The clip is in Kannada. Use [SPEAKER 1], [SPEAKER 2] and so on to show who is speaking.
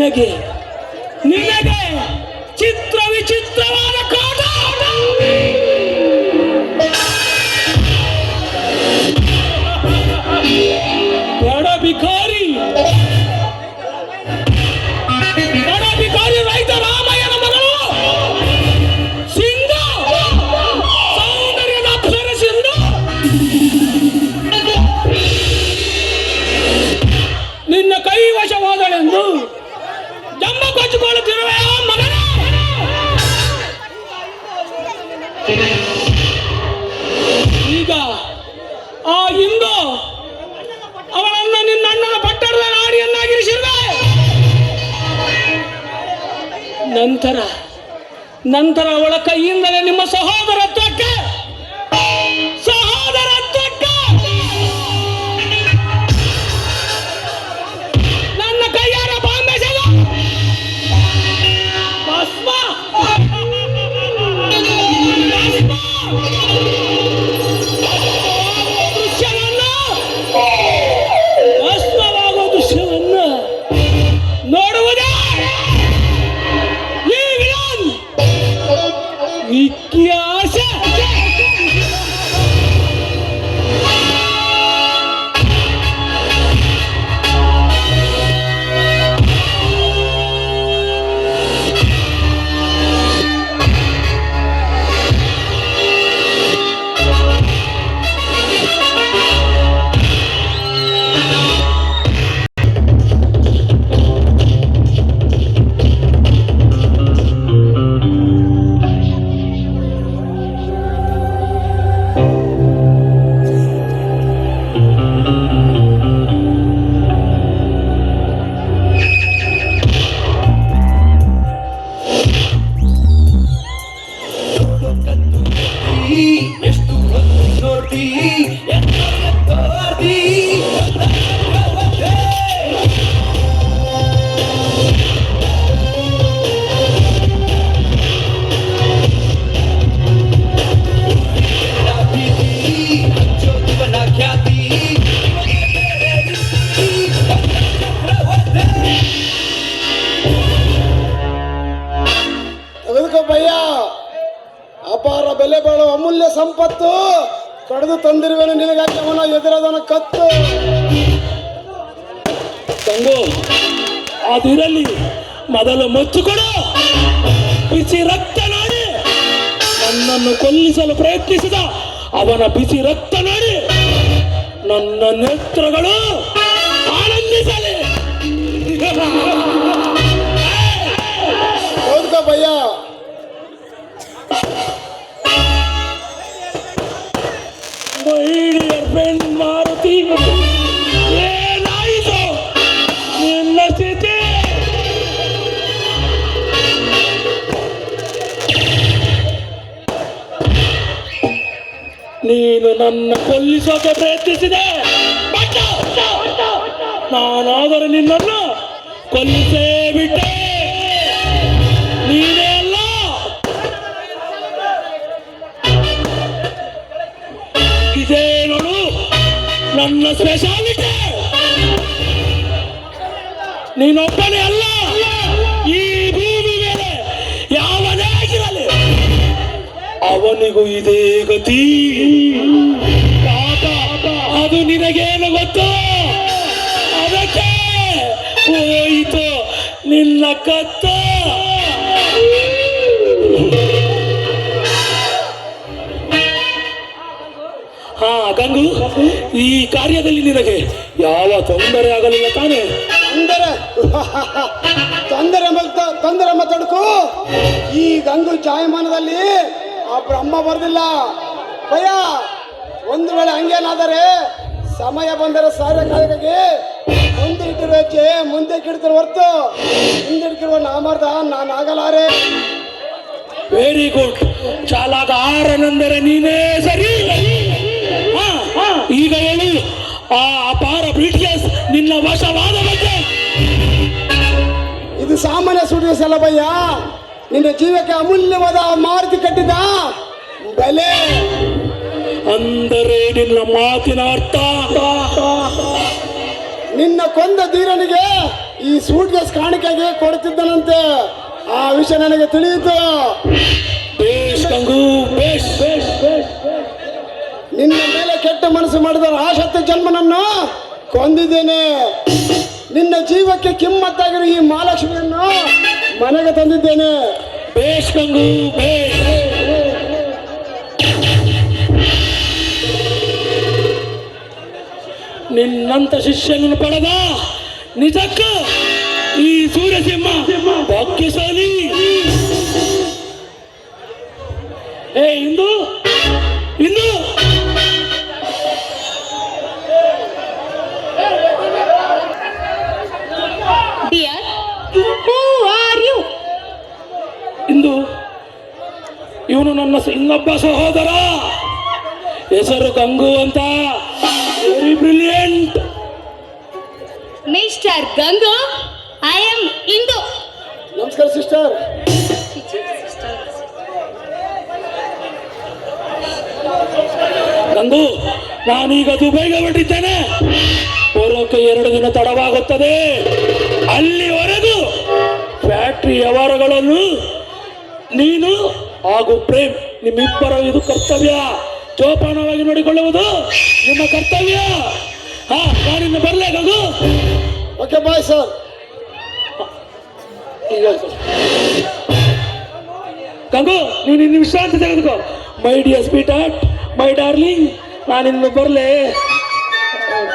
[SPEAKER 1] ನಿನಗೆ ನಿನಗೆ ಚಿತ್ರ ವಿಚಿತ್ರವಾದ ಕಾಟ. ಬಡ ಬಿಕಾರಿ ರೈತ ರಾಮಯ್ಯನ ಮಗಳು ಸಿಂಧು, ಸೌಂದರ್ಯದ ಅಪ್ಸರೆ ಸಿಂಧು. ನಿನ್ನ ಕೈ ವಶವಾದಳೆಂದು ಜಮ್ಮ ಕೊಚ್ಚಿಕೊಳ್ಳುತ್ತಿರುವೆ ಮಗನ. ಈಗ ಆ ಹಿಂದೂ ಅವಳನ್ನು ನಿನ್ನ ಅಣ್ಣನ ಪಟ್ಟಣದ ನಾಡಿಯನ್ನಾಗಿರಿಸಿರುವೆ. ನಂತರ ಅವಳ ಕೈಯಿಂದಲೇ ನಿಮ್ಮ ಸಹೋದರತ್ವಕ್ಕೆ ನನ್ನ ಕೈಯಾರ ಬಾಂಬೆಸಲು ಭಸ್ಮವಾಗುವ ದೃಶ್ಯವನ್ನು ನೋಡುವುದೇ ಇತಿಹಾಸ. ಅಪಾರ ಬೆಲೆ ಬಾಳುವ ಅಮೂಲ್ಯ ಸಂಪತ್ತು ಕಳೆದು ತಂದಿರುವೆನು ನಿನಗಾಗಿ ಅವನ ಎದುರಾದನ ಕತ್ತು. ತಂಗು ಅದಿರಲಿ, ಮೊದಲು ಮುಚ್ಚಿಕೊಡು. ಬಿಸಿ ರಕ್ತ ನೋಡಿ ನನ್ನನ್ನು ಕೊಲ್ಲಿಸಲು ಪ್ರಯತ್ನಿಸಿದ ಅವನ ಬಿಸಿ ರಕ್ತ ನೋಡಿ ನನ್ನ ನೇತ್ರಗಳು ಆನಂದಿಸಲಿ. ಹೌದಾ ಭಯ್ಯ? ಮಾರುತಿ, ಏನಾಯಿತು ನಿನ್ನ ಸ್ಥಿತಿ? ನೀನು ನನ್ನ ಕೊಲ್ಲಿಸೋಕೆ ಪ್ರಯತ್ನಿಸಿದೆ, ನಾನಾದರೆ ನಿನ್ನನ್ನು ಕೊಲ್ಲಿಸೇ ಬಿಟ್ಟೆ. ನೀನೇ ಅಲ್ಲ, ಇದೇ ನೋಡು ನನ್ನ ಸ್ಪೆಷಾಲಿಟಿ. ನೀನೊಬ್ಬನೇ ಅಲ್ಲ, ಈ ಭೂಮಿ ಮೇಲೆ ಯಾವನೇ ಆಗಿರಲಿ ಅವನಿಗೂ ಇದೇ ಗತಿ. ಅದು ನಿನಗೇನು ಗೊತ್ತು? ಅದಕ್ಕೆ ಹೋಯಿತು ನಿನ್ನ ಕತ್ತ. ಹಾ ಗಂಗು, ಈ ಕಾರ್ಯದಲ್ಲಿ ನಿನಗೆ ಯಾವ ತೊಂದರೆ ಆಗಲಿಲ್ಲ ತಾನೇ? ತೊಂದರೆ ಮಾತಾಡ್ಕೋ. ಈ ಗಂಗು ಜಾಯಮಾನದಲ್ಲಿ ಆ ಬ್ರಹ್ಮ ಬರೆದಿಲ್ಲ ಭಯ. ಒಂದು ವೇಳೆ ಹಂಗೇನಾದರೆ ಸಮಯ ಬಂದರೆ ಸಾರ್ಯ ಕಾರ್ಯಕ್ಕೆ ಮುಂದೆ ಇಟ್ಟಿರೋ ಹೆಜ್ಜೆ ಮುಂದೆ ಕಿಡ್ತಿರೋ ಹೊರ್ತು ಹಿಂದೆ ಇಡ್ಕಿರುವ ನಾನು ಆಗಲಾರೆ. ವೆರಿ ಗುಡ್ ಚಾಲಾಗ ಆರನೆಂದರೆ ನೀನೇ ಸರಿ. ಈಗ ಹೇಳಿ, ಆ ಅಪಾರ ಬ್ರಿಟಿಷ್ ನಿನ್ನ ವಶವಾದ ಬಗ್ಗೆ? ಇದು ಸಾಮಾನ್ಯ ಸುಡಿಯೋಸ್ ಅಲ್ಲ ಭಯ್ಯ, ನಿನ್ನ ಜೀವಕ್ಕೆ ಅಮೂಲ್ಯವಾದ ಮಾರುತಿ ಕಟ್ಟಿದ ಬೆಲೆ. ಅಂದರೆ ನಿನ್ನ ಮಾತಿನ ಅರ್ಥ ನಿನ್ನ ಕೊಂದ ಧೀರನಿಗೆ ಈ ಸೂಟ್ ಕೇಸ್ ಕಾಣಿಕೆಗೆ ಕೊಡುತ್ತಿದ್ದನಂತೆ. ಆ ವಿಷಯ ನನಗೆ ತಿಳಿಯಿತು.
[SPEAKER 2] ಬೇಷ್ ಗಂಗು, ಬೇಷ್ ಬೇಷ್ ಬೇಷ್.
[SPEAKER 1] ನಿನ್ನ ಮೇಲೆ ಕೆಟ್ಟ ಮನಸ್ಸು ಮಾಡಿದ ಆ ಶತ್ರು ಜನ್ಮನನ್ನು ಕೊಂದಿದ್ದೇನೆ. ನಿನ್ನ ಜೀವಕ್ಕೆ ಕಿಮ್ಮತ್ತಾಗಿರೋ ಈ ಮಹಾಲಕ್ಷ್ಮಿಯನ್ನು ಮನೆಗೆ ತಂದಿದ್ದೇನೆ.
[SPEAKER 2] ಬೇಷ್ ಗಂಗು, ಬೇಷ್. ನಿನ್ನಂತ ಶಿಷ್ಯನನ್ನು ಪಡೆದ ನಿಜಕ್ಕ ಈ ಸೂರ್ಯಸಿಂಹ ಭಾಗ್ಯಶಾಲಿ. ಏ ಇಂದು ಇಂದು
[SPEAKER 3] Dear, who are you?
[SPEAKER 2] ಇಂದು ಇವನು ನನ್ನ ಇನ್ನೊಬ್ಬ ಸಹೋದರ, ಹೆಸರು ಗಂಗು ಅಂತ. Very brilliant.
[SPEAKER 3] Mr. Gangu, I am Indu.
[SPEAKER 1] ನಮಸ್ಕಾರ ಸಿಸ್ಟರ್.
[SPEAKER 2] ಗಂಗು, ನಾನೀಗ ದುಬೈಗೆ ಹೊರಟಿದ್ದೇನೆ. ಬರೋಕೆ 2 ದಿನ ತಡವಾಗುತ್ತದೆ. ಅಲ್ಲಿವರೆಗೂ ಫ್ಯಾಕ್ಟ್ರಿ ವ್ಯವಹಾರಗಳನ್ನು ನೀನು ಹಾಗೂ ಪ್ರೇಮ್ ನಿಮ್ಮಿಬ್ಬರ ಇದು ಕರ್ತವ್ಯ. ಜೋಪಾನವಾಗಿ ನೋಡಿಕೊಳ್ಳುವುದು ನಿಮ್ಮ ಕರ್ತವ್ಯ. ನಾನಿನ್ನ ಬರಲೇ ಗಂಗು?
[SPEAKER 1] Okay bye sir.
[SPEAKER 2] ಈಗ ಗಂಗು, ನೀನು ಇನ್ನು ವಿಶ್ರಾಂತಿ ತೆಗೆದುಕೋ. My dear sweet heart, my darling, ನಾನಿನ್ನು ಬರಲೇ?